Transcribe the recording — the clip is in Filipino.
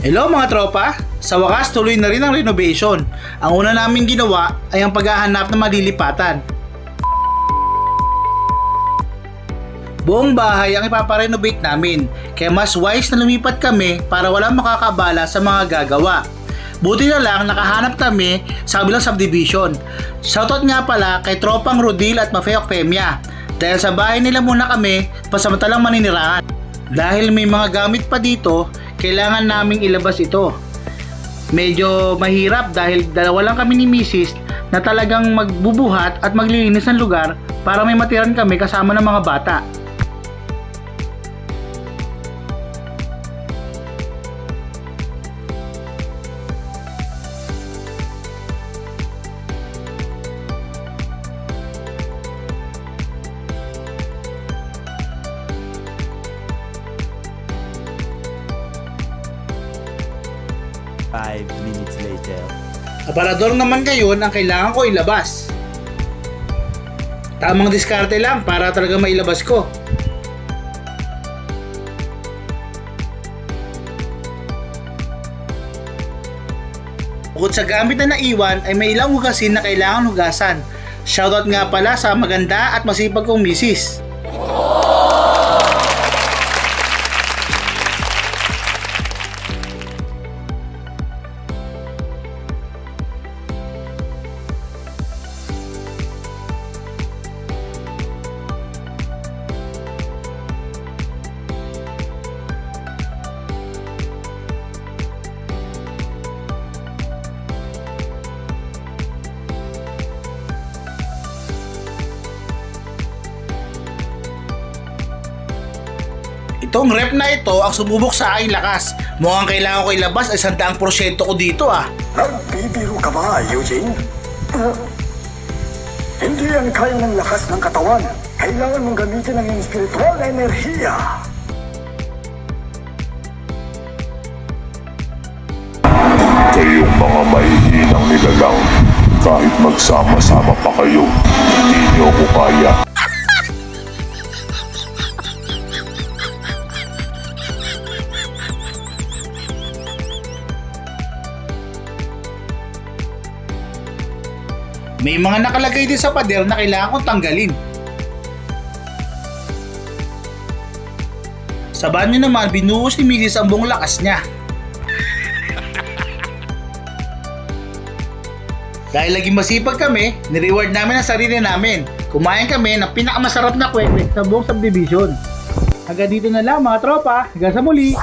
Hello mga tropa! Sa wakas tuloy na rin ang renovation. Ang una namin ginawa ay ang paghahanap ng malilipatan. Buong bahay ang ipaparenovate namin, kaya mas wise na lumipat kami para walang makakabala sa mga gagawa. Buti na lang nakahanap kami sa kabilang subdivision. Shoutout nga pala kay tropang Rodil at Mafeok Femia dahil sa bahay nila muna kami pasamantalang maninirahan. Dahil may mga gamit pa dito, kailangan naming ilabas ito. Medyo mahirap dahil dalawa lang kami ni Mrs. na talagang magbubuhat at maglilinis ng lugar para may matiran kami kasama ng mga bata. Five minutes later. Aparador naman ngayon ang kailangan ko ilabas. Tamang diskarte lang para talaga mailabas ko. Bukod sa gamit na naiwan ay may ilang hugasin na kailangan hugasan. Shoutout nga pala sa maganda at masipag kong misis. Itong rep na ito ang sumubok sa aking lakas. Mukhang kailangan ko ilabas ay 100% ko dito ah. Nagbibiro ka ba, Eugene? Hindi yan kaya ng lakas ng katawan. Kailangan mong gamitin ang iyong spiritual na enerhiya. Kayong mga mahihinang nilalang, kahit magsama-sama pa kayo, hindi nyo ko kaya. May mga nakalagay din sa pader na kailangan kong tanggalin. Sa banyo naman, binuhos ni Mrs. ang buong lakas niya. Dahil laging masipag kami, nireward namin ang sarili namin. Kumain kami ng pinakamasarap na kwek sa buong subdivision. Hanggang dito na lang mga tropa. Hanggang sa muli!